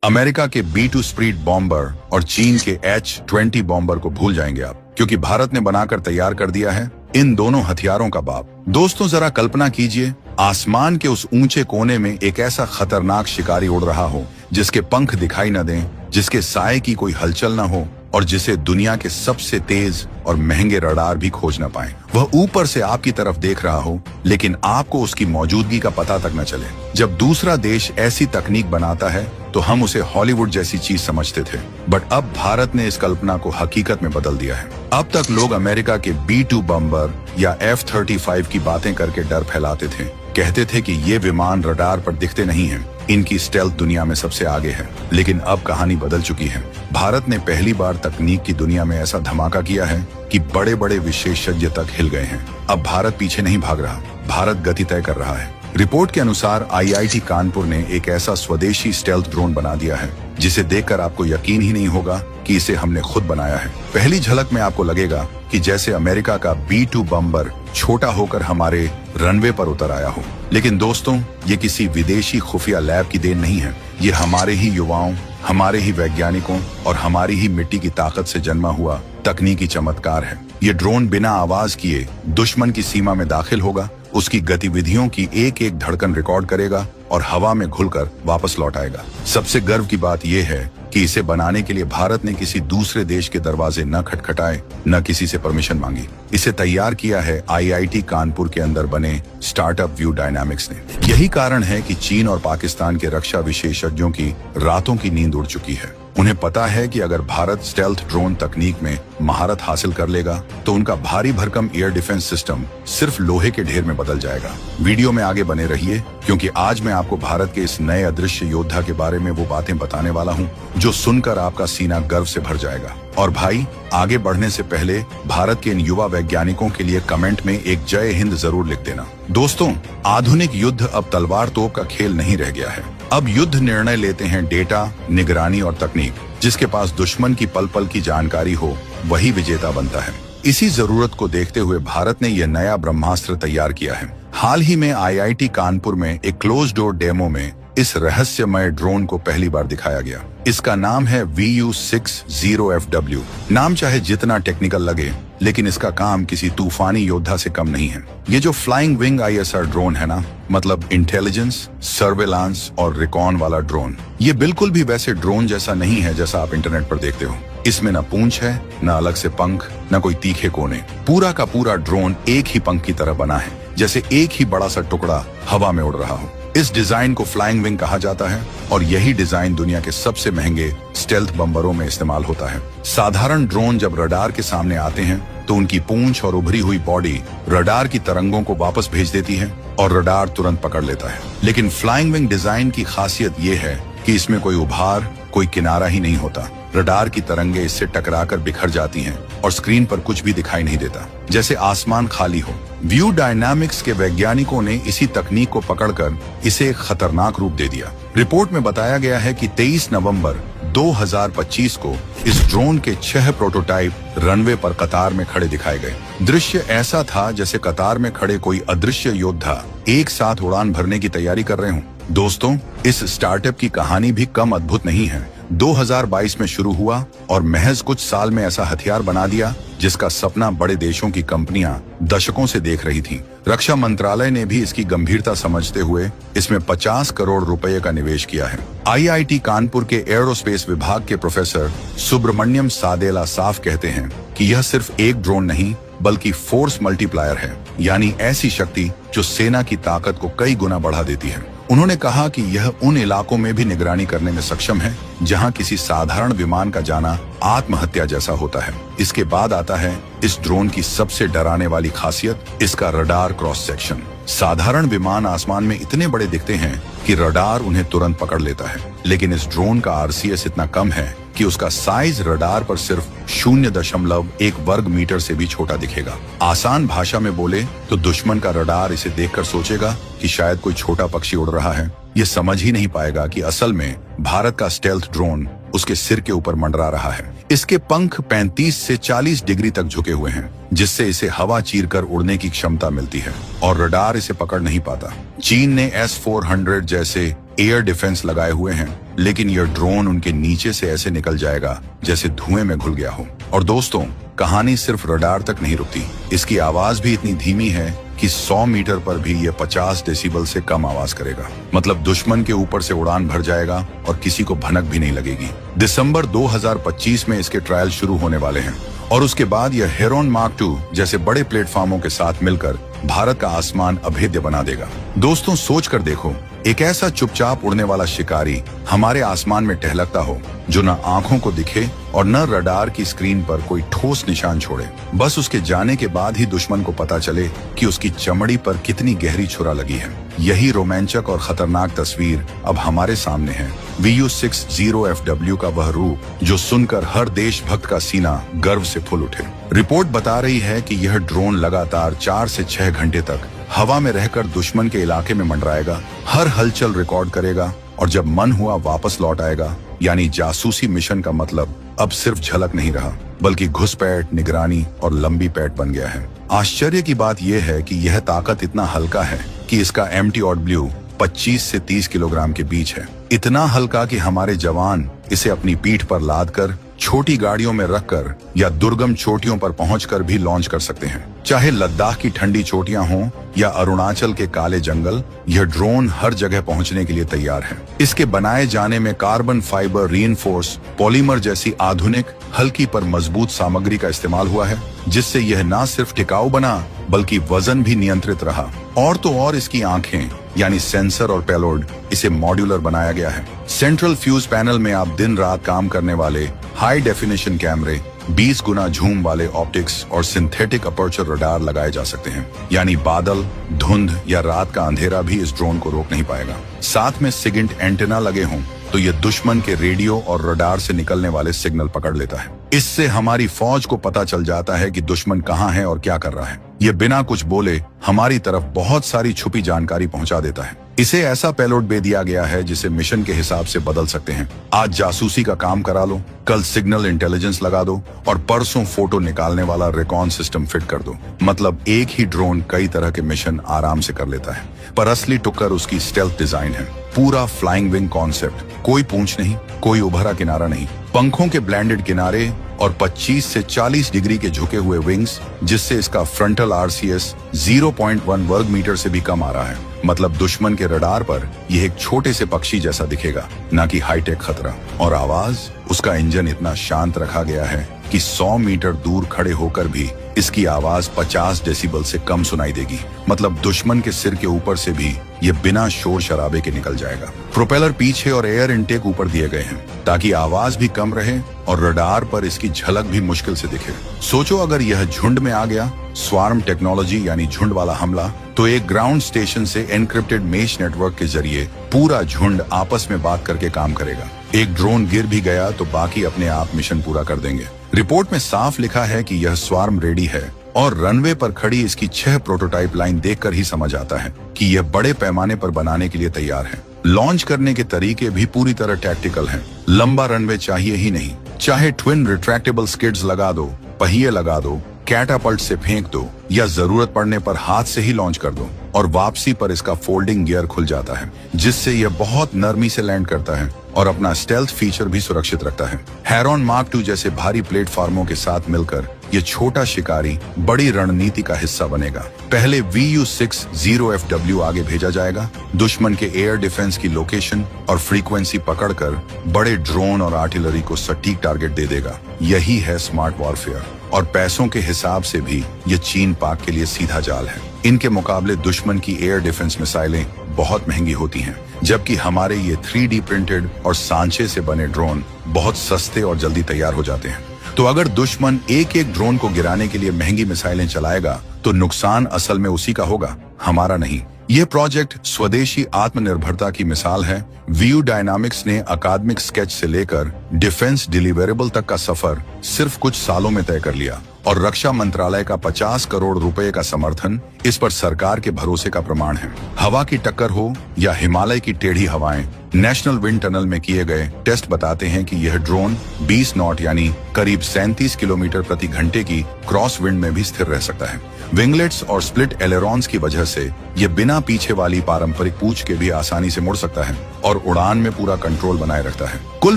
America के B-2 spread bomber और चीन के H-20 बॉम्बर को भूल जाएंगे आप, क्योंकि भारत ने बनाकर तैयार कर दिया है इन दोनों हथियारों का बाप। दोस्तों, जरा कल्पना कीजिए, आसमान के उस ऊंचे कोने में एक ऐसा खतरनाक शिकारी उड़ रहा हो जिसके पंख दिखाई न दें, जिसके साए की कोई हलचल न हो और जिसे दुनिया के सबसे तेज और महंगे रडार भी खोज न पाए। वह ऊपर से आपकी तरफ देख रहा हो, लेकिन आपको उसकी मौजूदगी का पता तक न चले। जब दूसरा देश ऐसी तकनीक बनाता है तो हम उसे हॉलीवुड जैसी चीज समझते थे, बट अब भारत ने इस कल्पना को हकीकत में बदल दिया है। अब तक लोग अमेरिका के B-2 बम्बर या F-35 की बातें करके डर फैलाते थे, कहते थे कि ये विमान रडार पर दिखते नहीं हैं, इनकी स्टेल्थ दुनिया में सबसे आगे है। लेकिन अब कहानी बदल चुकी है। भारत ने पहली बार तकनीक की दुनिया में ऐसा धमाका किया है कि बड़े बड़े विशेषज्ञ तक हिल गए हैं। अब भारत पीछे नहीं भाग रहा, भारत गति तय कर रहा है। रिपोर्ट के अनुसार IIT कानपुर ने एक ऐसा स्वदेशी स्टेल्थ ड्रोन बना दिया है जिसे देखकर आपको यकीन ही नहीं होगा कि इसे हमने खुद बनाया है। पहली झलक में आपको लगेगा कि जैसे अमेरिका का B-2 बम्बर छोटा होकर हमारे रनवे पर उतर आया हो। लेकिन दोस्तों, ये किसी विदेशी खुफिया लैब की देन नहीं है। ये हमारे ही युवाओं, हमारे ही वैज्ञानिकों और हमारी ही मिट्टी की ताकत से जन्मा हुआ तकनीकी चमत्कार है। ये ड्रोन बिना आवाज किए दुश्मन की सीमा में दाखिल होगा, उसकी गतिविधियों की एक एक धड़कन रिकॉर्ड करेगा और हवा में घुलकर वापस लौट आएगा। सबसे गर्व की बात यह है कि इसे बनाने के लिए भारत ने किसी दूसरे देश के दरवाजे न खटखटाए, न किसी से परमिशन मांगी। इसे तैयार किया है IIT कानपुर के अंदर बने स्टार्टअप व्यू डायनामिक्स ने। यही कारण है कि चीन और पाकिस्तान के रक्षा विशेषज्ञों की रातों की नींद उड़ चुकी है। उन्हें पता है कि अगर भारत स्टेल्थ ड्रोन तकनीक में महारत हासिल कर लेगा तो उनका भारी भरकम एयर डिफेंस सिस्टम सिर्फ लोहे के ढेर में बदल जाएगा। वीडियो में आगे बने रहिए, क्योंकि आज मैं आपको भारत के इस नए अदृश्य योद्धा के बारे में वो बातें बताने वाला हूँ जो सुनकर आपका सीना गर्व से भर जाएगा। और भाई, आगे बढ़ने से पहले भारत के इन युवा वैज्ञानिकों के लिए कमेंट में एक जय हिंद जरूर लिख देना। दोस्तों, आधुनिक युद्ध अब तलवार तोप का खेल नहीं रह गया है। अब युद्ध निर्णय लेते हैं डेटा, निगरानी और तकनीक। जिसके पास दुश्मन की पल पल की जानकारी हो, वही विजेता बनता है। इसी जरूरत को देखते हुए भारत ने यह नया ब्रह्मास्त्र तैयार किया है। हाल ही में IIT कानपुर में एक क्लोज डोर डेमो में इस रहस्यमय ड्रोन को पहली बार दिखाया गया। इसका नाम है VU60FW। नाम चाहे जितना टेक्निकल लगे, लेकिन इसका काम किसी तूफानी योद्धा से कम नहीं है। ये जो फ्लाइंग विंग ISR ड्रोन है ना, मतलब इंटेलिजेंस, सर्वेलांस और रिकॉन वाला ड्रोन, ये बिल्कुल भी वैसे ड्रोन जैसा नहीं है जैसा आप इंटरनेट पर देखते हो। इसमें न पूंछ है, न अलग से पंख, न कोई तीखे कोने। पूरा का पूरा ड्रोन एक ही पंख की तरह बना है, जैसे एक ही बड़ा सा टुकड़ा हवा में उड़ रहा हो। इस डिजाइन को फ्लाइंग विंग कहा जाता है और यही डिजाइन दुनिया के सबसे महंगे स्टेल्थ बम्बरों में इस्तेमाल होता है। साधारण ड्रोन जब रडार के सामने आते हैं तो उनकी पूंछ और उभरी हुई बॉडी रडार की तरंगों को वापस भेज देती है और रडार तुरंत पकड़ लेता है। लेकिन फ्लाइंग विंग डिजाइन की खासियत ये है कि इसमें कोई उभार, कोई किनारा ही नहीं होता। रडार की तरंगे इससे टकराकर बिखर जाती हैं और स्क्रीन पर कुछ भी दिखाई नहीं देता, जैसे आसमान खाली हो। व्यू डायनामिक्स के वैज्ञानिकों ने इसी तकनीक को पकड़कर इसे एक खतरनाक रूप दे दिया। रिपोर्ट में बताया गया है कि 23 नवंबर 2025 को इस ड्रोन के 6 प्रोटोटाइप रनवे पर कतार में खड़े दिखाए गए। दृश्य ऐसा था जैसे कतार में खड़े कोई अदृश्य योद्धा एक साथ उड़ान भरने की तैयारी कर रहे हों। दोस्तों, इस स्टार्टअप की कहानी भी कम अद्भुत नहीं है। 2022 में शुरू हुआ और महज कुछ साल में ऐसा हथियार बना दिया जिसका सपना बड़े देशों की कंपनियां दशकों से देख रही थीं। रक्षा मंत्रालय ने भी इसकी गंभीरता समझते हुए इसमें 50 करोड़ रुपए का निवेश किया है। IIT कानपुर के एरोस्पेस विभाग के प्रोफेसर सुब्रमण्यम सादेला साफ कहते हैं कि यह सिर्फ एक ड्रोन नहीं बल्कि फोर्स मल्टीप्लायर है, यानी ऐसी शक्ति जो सेना की ताकत को कई गुना बढ़ा देती है। उन्होंने कहा कि यह उन इलाकों में भी निगरानी करने में सक्षम है जहां किसी साधारण विमान का जाना आत्महत्या जैसा होता है। इसके बाद आता है इस ड्रोन की सबसे डराने वाली खासियत, इसका रडार क्रॉस सेक्शन। साधारण विमान आसमान में इतने बड़े दिखते हैं कि रडार उन्हें तुरंत पकड़ लेता है, लेकिन इस ड्रोन का RCS इतना कम है कि उसका साइज रडार पर सिर्फ 0.1 वर्ग मीटर से भी छोटा दिखेगा। आसान भाषा में बोले तो दुश्मन का रडार इसे देखकर सोचेगा कि शायद कोई छोटा पक्षी उड़ रहा है। ये समझ ही नहीं पाएगा कि असल में भारत का स्टेल्थ ड्रोन उसके सिर के ऊपर मंडरा रहा है। इसके पंख 35 से 40 डिग्री तक झुके हुए हैं, जिससे इसे हवा चीरकर उड़ने की क्षमता मिलती है और रडार इसे पकड़ नहीं पाता। चीन ने S-400 जैसे एयर डिफेंस लगाए हुए हैं, लेकिन यह ड्रोन उनके नीचे से ऐसे निकल जाएगा जैसे धुएं में घुल गया हो। और दोस्तों, कहानी सिर्फ रडार तक नहीं रुकती। इसकी आवाज भी इतनी धीमी है कि 100 मीटर पर भी यह 50 डेसिबल से कम आवाज करेगा। मतलब दुश्मन के ऊपर से उड़ान भर जाएगा और किसी को भनक भी नहीं लगेगी। दिसंबर 2025 में इसके ट्रायल शुरू होने वाले हैं और उसके बाद यह हेरॉन मार्क II जैसे बड़े प्लेटफॉर्मों के साथ मिलकर भारत का आसमान अभेद्य बना देगा। दोस्तों, सोच कर देखो, एक ऐसा चुपचाप उड़ने वाला शिकारी हमारे आसमान में टहलकता हो जो न आंखों को दिखे और न रडार की स्क्रीन पर कोई ठोस निशान छोड़े। बस उसके जाने के बाद ही दुश्मन को पता चले कि उसकी चमड़ी पर कितनी गहरी छुरा लगी है। यही रोमांचक और खतरनाक तस्वीर अब हमारे सामने है। VU-60FW का वह रूप जो सुनकर हर देशभक्त का सीना गर्व से फूल उठे। रिपोर्ट बता रही है कि यह ड्रोन लगातार 4 से 6 घंटे तक हवा में रहकर दुश्मन के इलाके में मंडराएगा, हर हलचल रिकॉर्ड करेगा और जब मन हुआ वापस लौट आएगा। यानी जासूसी मिशन का मतलब अब सिर्फ झलक नहीं रहा, बल्कि घुसपैठ, निगरानी और लंबी पैठ बन गया है। आश्चर्य की बात यह है कि यह ताकत इतना हल्का है कि इसका MT-ODBLU 25 से 30 किलोग्राम के बीच है। इतना हल्का कि हमारे जवान इसे अपनी पीठ पर लादकर, छोटी गाड़ियों में रखकर या दुर्गम चोटियों पर पहुंचकर भी लॉन्च कर सकते हैं। चाहे लद्दाख की ठंडी चोटियां हों या अरुणाचल के काले जंगल, यह ड्रोन हर जगह पहुंचने के लिए तैयार है। इसके बनाए जाने में कार्बन फाइबर रीइंफोर्स पॉलीमर जैसी आधुनिक, हल्की पर मजबूत सामग्री का इस्तेमाल हुआ है, जिससे यह न सिर्फ टिकाऊ बना बल्कि वजन भी नियंत्रित रहा। और तो और इसकी आंखें यानी सेंसर और पेलोड, इसे मॉड्यूलर बनाया गया है। सेंट्रल फ्यूज पैनल में आप दिन रात काम करने वाले हाई डेफिनेशन कैमरे, 20 गुना झूम वाले ऑप्टिक्स और सिंथेटिक अपर्चर रडार लगाए जा सकते हैं। यानी बादल, धुंध या रात का अंधेरा भी इस ड्रोन को रोक नहीं पाएगा। साथ में सिगिंट एंटेना लगे हों तो यह दुश्मन के रेडियो और रडार से निकलने वाले सिग्नल पकड़ लेता है। इससे हमारी फौज को पता चल जाता है कि दुश्मन कहाँ है और क्या कर रहा है। यह बिना कुछ बोले हमारी तरफ बहुत सारी छुपी जानकारी पहुंचा देता है। इसे ऐसा पेलोड दे दिया गया है जिसे मिशन के हिसाब से बदल सकते हैं। आज जासूसी का काम करा लो, कल सिग्नल इंटेलिजेंस लगा दो और परसों फोटो निकालने वाला रिकॉन सिस्टम फिट कर दो। मतलब एक ही ड्रोन कई तरह के मिशन आराम से कर लेता है। पर असली टुक्कर उसकी स्टेल्थ डिजाइन है। पूरा फ्लाइंग विंग कॉन्सेप्ट, कोई पूंछ नहीं, कोई उभरा किनारा नहीं, पंखों के ब्लेंडेड किनारे और 25 से 40 डिग्री के झुके हुए विंग्स, जिससे इसका फ्रंटल RCS 0.1 वर्ग मीटर से भी कम आ रहा है। मतलब दुश्मन के रडार पर यह एक छोटे से पक्षी जैसा दिखेगा, ना कि हाईटेक खतरा। और आवाज, उसका इंजन इतना शांत रखा गया है कि 100 मीटर दूर खड़े होकर भी इसकी आवाज 50 डेसिबल से कम सुनाई देगी। मतलब दुश्मन के सिर के ऊपर से भी ये बिना शोर शराबे के निकल जाएगा। प्रोपेलर पीछे और एयर इनटेक ऊपर दिए गए हैं ताकि आवाज भी कम रहे और रडार पर इसकी झलक भी मुश्किल से दिखे। सोचो अगर यह झुंड में आ गया, स्वार्म टेक्नोलॉजी यानी झुंड वाला हमला, तो एक ग्राउंड स्टेशन से एनक्रिप्टेड मेश नेटवर्क के जरिए पूरा झुंड आपस में बात करके काम करेगा। एक ड्रोन गिर भी गया तो बाकी अपने आप मिशन पूरा कर देंगे। रिपोर्ट में साफ लिखा है कि यह स्वार्म रेडी है और रनवे पर खड़ी इसकी 6 प्रोटोटाइप लाइन देखकर ही समझ आता है कि यह बड़े पैमाने पर बनाने के लिए तैयार है। लॉन्च करने के तरीके भी पूरी तरह टैक्टिकल हैं। लंबा रनवे चाहिए ही नहीं, चाहे ट्विन रिट्रैक्टेबल स्किड्स लगा दो, पहिए लगा दो, कैटापल्ट से फेंक दो या जरूरत पड़ने पर हाथ से ही लॉन्च कर दो और वापसी पर इसका फोल्डिंग गियर खुल जाता है, जिससे यह बहुत नरमी से लैंड करता है और अपना स्टेल्थ फीचर भी सुरक्षित रखता है। हेरॉन मार्क II जैसे भारी प्लेटफॉर्मों के साथ मिलकर ये छोटा शिकारी बड़ी रणनीति का हिस्सा बनेगा। पहले VU-60FW आगे भेजा जाएगा, दुश्मन के एयर डिफेंस की लोकेशन और फ्रीक्वेंसी पकड़कर बड़े ड्रोन और आर्टिलरी को सटीक टारगेट दे देगा। यही है स्मार्ट वॉरफेयर। और पैसों के हिसाब से भी ये चीन पाक के लिए सीधा जाल है। इनके मुकाबले दुश्मन की एयर डिफेंस मिसाइलें बहुत महंगी होती हैं, जबकि हमारे ये 3D प्रिंटेड और सांचे से बने ड्रोन बहुत सस्ते और जल्दी तैयार हो जाते हैं। तो अगर दुश्मन एक एक ड्रोन को गिराने के लिए महंगी मिसाइलें चलाएगा तो नुकसान असल में उसी का होगा, हमारा नहीं। यह प्रोजेक्ट स्वदेशी आत्मनिर्भरता की मिसाल है। व्यू डायनामिक्स ने अकादमिक स्केच से लेकर डिफेंस डिलीवरेबल तक का सफर सिर्फ कुछ सालों में तय कर लिया और रक्षा मंत्रालय का 50 करोड़ रुपए का समर्थन इस पर सरकार के भरोसे का प्रमाण है। हवा की टक्कर हो या हिमालय की टेढ़ी हवाएं, नेशनल विंड टनल में किए गए टेस्ट बताते हैं कि यह ड्रोन 20 नॉट यानी करीब 37 किलोमीटर प्रति घंटे की क्रॉस विंड में भी स्थिर रह सकता है। विंगलेट्स और स्प्लिट एलेरॉन्स की वजह से यह बिना पीछे वाली पारंपरिक पूंछ के भी आसानी से मुड़ सकता है और उड़ान में पूरा कंट्रोल बनाए रखता है। कुल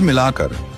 मिलाकर